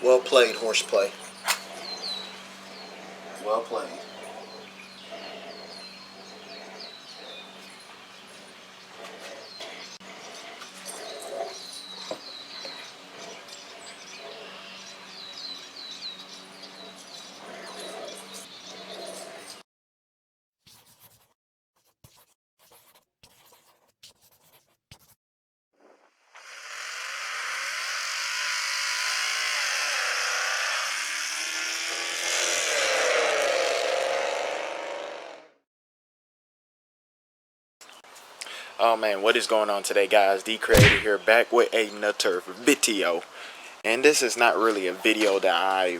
Well played, horseplay. Well played. Oh man, what is going on today, guys? D Creator here, back with another video. And this is not really a video that I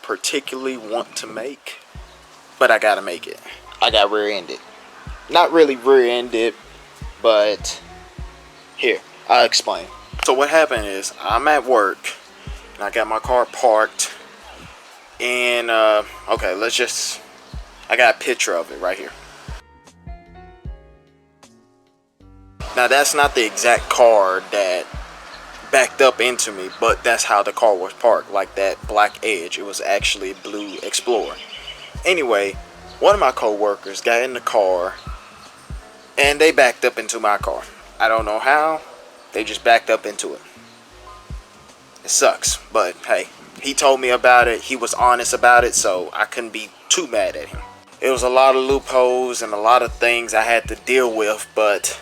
particularly want to make, but I gotta make it. I got rear-ended. Not really rear-ended, but here, I'll explain. So what happened is, I'm at work, and I got my car parked, and okay, I got a picture of it right here. Now that's not the exact car that backed up into me, but that's how the car was parked, like that black edge. It was actually a blue Explorer. Anyway, one of my co-workers got in the car and they backed up into my car. I don't know how, they just backed up into it. It sucks, but hey, he told me about it, he was honest about it, so I couldn't be too mad at him. It was a lot of loopholes and a lot of things I had to deal with, but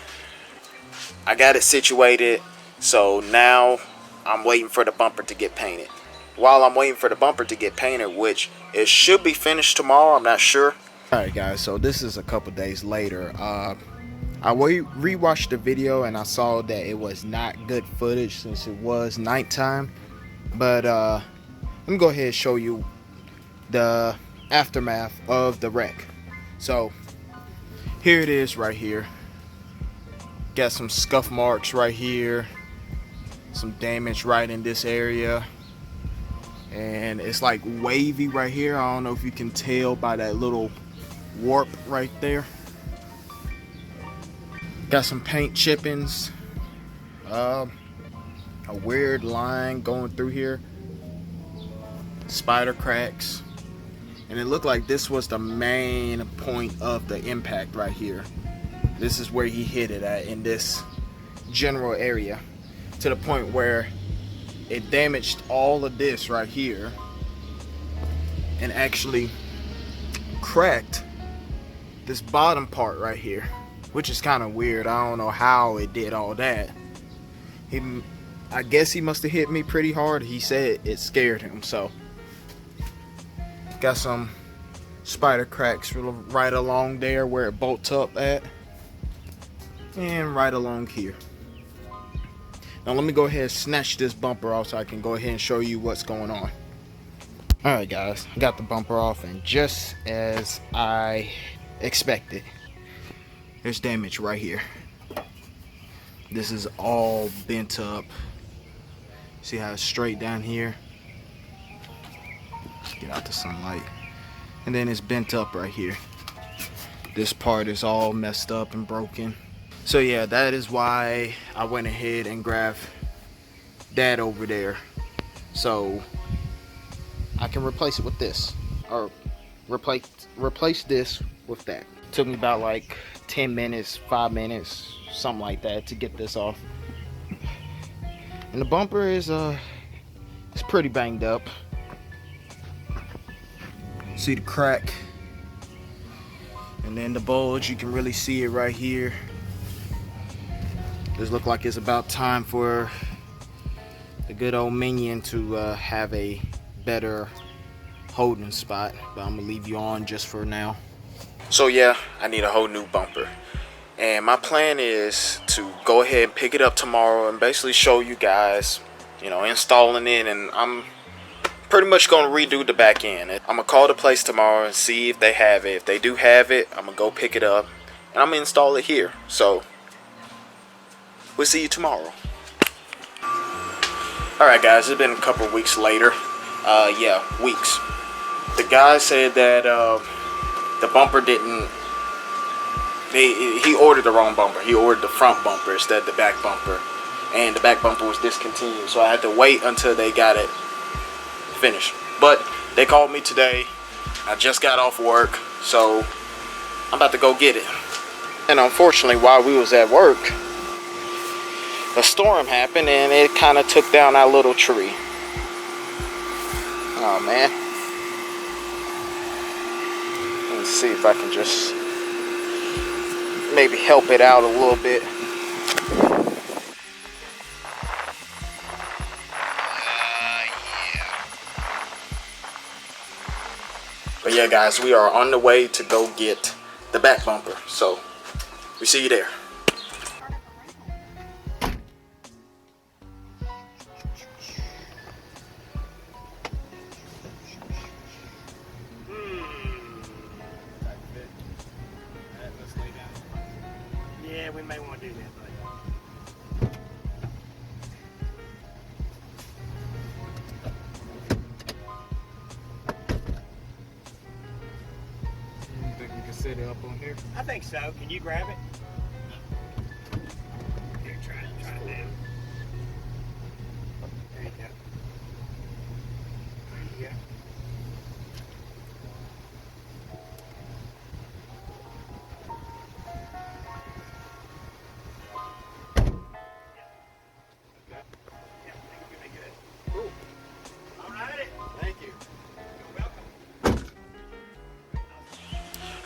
I got it situated, so now I'm waiting for the bumper to get painted. While I'm waiting for the bumper to get painted, which it should be finished tomorrow, I'm not sure. Alright guys, so this is a couple days later. I rewatched the video and I saw that it was not good footage since it was nighttime. But let me go ahead and show you the aftermath of the wreck. So here it is right here. Got some scuff marks right here, some damage right in this area, and it's like wavy right here. I don't know if you can tell by that little warp right there. Got some paint chippings, a weird line going through here, spider cracks, and it looked like this was the main point of the impact right here. This is where he hit it at, in this general area, to the point where it damaged all of this right here and actually cracked this bottom part right here, which is kind of weird. I don't know how it did all that. I guess he must have hit me pretty hard. He said it scared him. So got some spider cracks right along there where it bolts up at, and right along here. Now let me go ahead and snatch this bumper off so I can go ahead and show you what's going on. Alright guys, I got the bumper off, and just as I expected, there's damage right here. This is all bent up. See how it's straight down here? Get out the sunlight. And then it's bent up right here. This part is all messed up and broken. So yeah, that is why I went ahead and grabbed that over there, so I can replace it with this, or replace this with that. Took me about like 10 minutes, 5 minutes, something like that, to get this off. And the bumper is it's pretty banged up. See the crack, and then the bulge, you can really see it right here. This look like it's about time for the good old Minion to have a better holding spot, but I'm gonna leave you on just for now. So yeah, I need a whole new bumper, and my plan is to go ahead and pick it up tomorrow and basically show you guys, you know, installing it. And I'm pretty much gonna redo the back end. I'm gonna call the place tomorrow and see if they have it. If they do have it, I'm gonna go pick it up and I'm gonna install it here. So we'll see you tomorrow. Alright guys, it's been a couple weeks later. Yeah, weeks. The guy said that the bumper didn't... He ordered the wrong bumper. He ordered the front bumper instead of the back bumper. And the back bumper was discontinued. So I had to wait until they got it finished. But they called me today. I just got off work, so I'm about to go get it. And unfortunately, while we was at work, a storm happened and it kind of took down our little tree. Oh man. Let's see if I can just maybe help it out a little bit. But yeah, guys, we are on the way to go get the back bumper. So we see you there. Yeah, we may want to do that, buddy. You think we can set it up on here? I think so. Can you grab it? Here, try it now. There you go. There you go.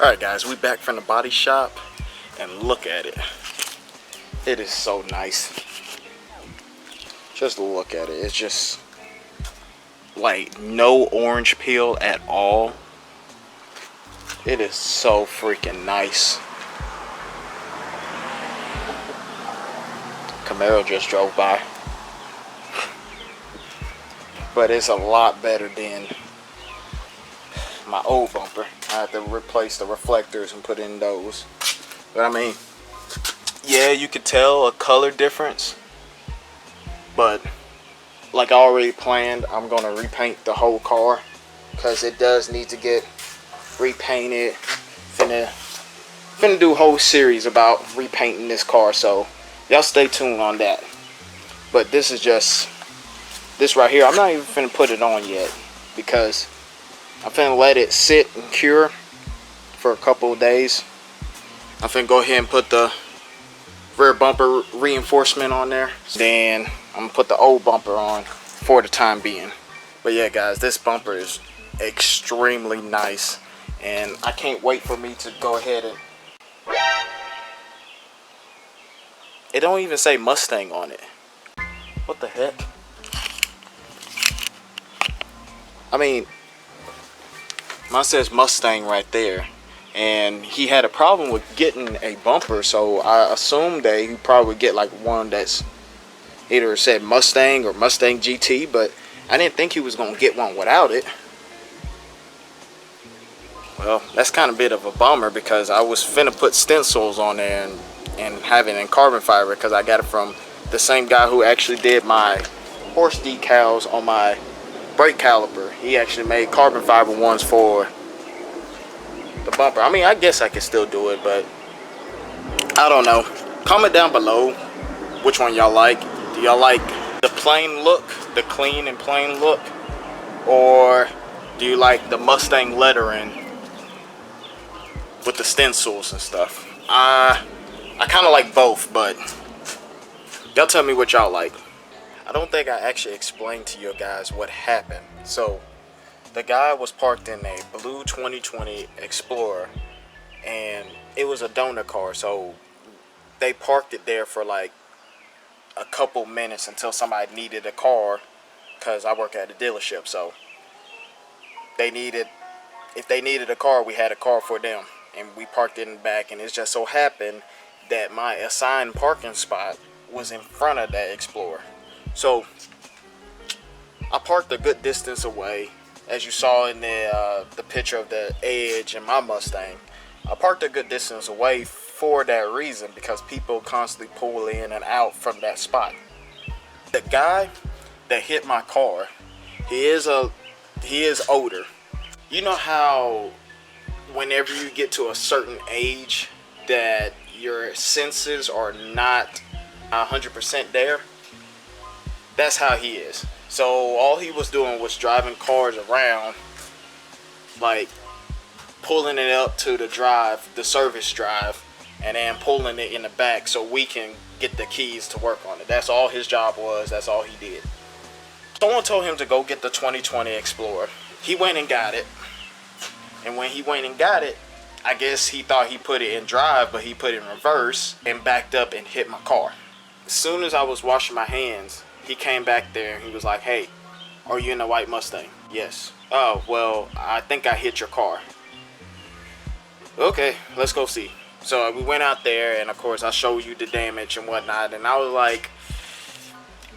Alright guys, we back from the body shop and look at it. It is so nice. Just look at it. It's just like no orange peel at all. It is so freaking nice. Camaro just drove by. But it's a lot better than my old bumper. I had to replace the reflectors and put in those. But I mean, yeah, you could tell a color difference. But like I already planned, I'm gonna repaint the whole car because it does need to get repainted. Finna do a whole series about repainting this car, so y'all stay tuned on that. But this is just this right here. I'm not even finna put it on yet because I'm finna let it sit and cure for a couple of days. I'm finna go ahead and put the rear bumper reinforcement on there. Then I'm gonna put the old bumper on for the time being. But yeah guys, this bumper is extremely nice and I can't wait for me to go ahead and... It don't even say Mustang on it. What the heck? I mean, mine says Mustang right there, and he had a problem with getting a bumper, so I assumed that he probably get like one that's either said Mustang or Mustang GT, but I didn't think he was gonna get one without it. Well, that's kind of a bit of a bummer because I was finna put stencils on there and have it in carbon fiber because I got it from the same guy who actually did my horse decals on my brake caliper. He actually made carbon fiber ones for the bumper. I mean, I guess I could still do it, but I don't know. Comment down below which one y'all like. Do y'all like the plain look, the clean and plain look, or do you like the Mustang lettering with the stencils and stuff? I kind of like both, but y'all tell me what y'all like. I don't think I actually explained to you guys what happened. So the guy was parked in a blue 2020 Explorer and it was a donor car, so they parked it there for like a couple minutes until somebody needed a car because I work at a dealership, so if they needed a car, we had a car for them and we parked it in the back, and it just so happened that my assigned parking spot was in front of that Explorer. So I parked a good distance away, as you saw in the picture of the Edge and my Mustang. I parked a good distance away for that reason, because people constantly pull in and out from that spot. The guy that hit my car, he is older. You know how whenever you get to a certain age that your senses are not 100% there? That's how he is. So all he was doing was driving cars around, like pulling it up to the drive, the service drive, and then pulling it in the back so we can get the keys to work on it. That's all his job was. That's all he did. Someone told him to go get the 2020 Explorer. He went and got it. And when he went and got it, I guess he thought he put it in drive, but he put it in reverse and backed up and hit my car. As soon as I was washing my hands, he came back there and he was like, "Hey, are you in the white Mustang?" "Yes." "Oh, well, I think I hit your car." "Okay, let's go see." So we went out there, and of course I showed you the damage and whatnot, and I was like,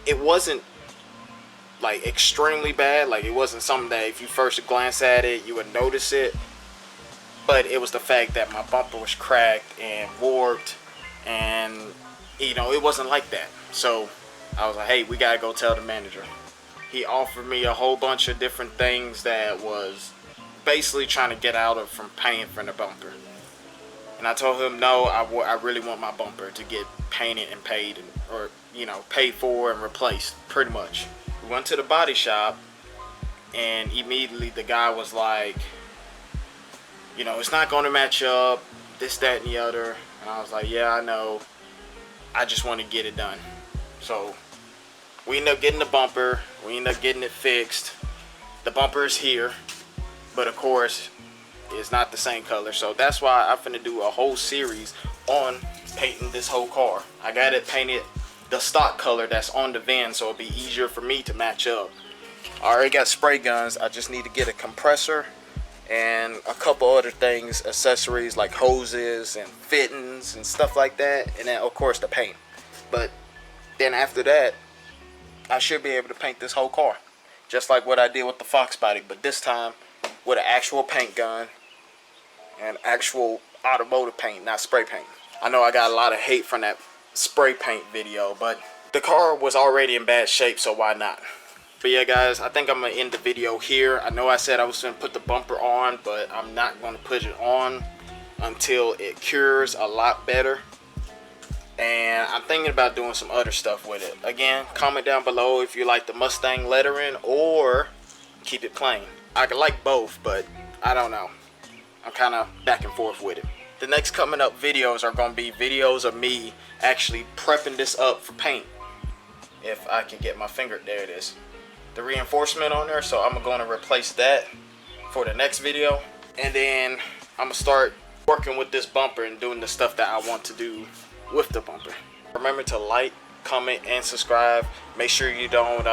it wasn't like extremely bad. Like, it wasn't something that if you first glance at it you would notice it, but it was the fact that my bumper was cracked and warped, and you know, it wasn't like that. So I was like, "Hey, we gotta go tell the manager." He offered me a whole bunch of different things that was basically trying to get out of from paying for the bumper. And I told him, no, I really want my bumper to get painted and paid, or, you know, paid for and replaced, pretty much. We went to the body shop, and immediately the guy was like, you know, "It's not going to match up, this, that, and the other." And I was like, "Yeah, I know. I just want to get it done." So we ended up getting the bumper. We ended up getting it fixed. The bumper is here, but of course, it's not the same color. So that's why I'm finna do a whole series on painting this whole car. I got it painted the stock color that's on the VIN, so it'll be easier for me to match up. I already got spray guns. I just need to get a compressor and a couple other things, accessories like hoses and fittings and stuff like that, and then of course the paint. But then after that, I should be able to paint this whole car just like what I did with the Fox body, but this time with an actual paint gun and actual automotive paint, not spray paint. I know I got a lot of hate from that spray paint video, but the car was already in bad shape, so why not? But yeah, guys, I think I'm gonna end the video here. I know I said I was gonna put the bumper on, but I'm not gonna put it on until it cures a lot better. And I'm thinking about doing some other stuff with it. Again, comment down below if you like the Mustang lettering or keep it plain. I could like both, but I don't know. I'm kind of back and forth with it. The next coming up videos are going to be videos of me actually prepping this up for paint. If I can get my finger, there it is. The reinforcement on there, so I'm going to replace that for the next video. And then I'm going to start working with this bumper and doing the stuff that I want to do with the bumper. Remember to like, comment, and subscribe. Make sure you don't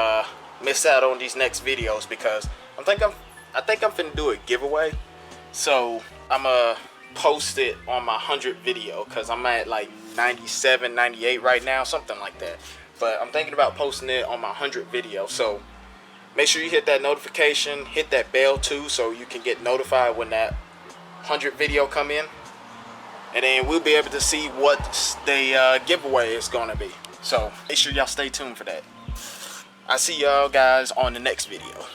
miss out on these next videos, because I think I'm finna do a giveaway. So I'm gonna post it on my 100th video, because I'm at like 97, 98 right now, something like that. But I'm thinking about posting it on my 100th video. So make sure you hit that notification, hit that bell too, so you can get notified when that 100th video come in. And then we'll be able to see what the giveaway is gonna be. So make sure y'all stay tuned for that. I'll see y'all guys on the next video.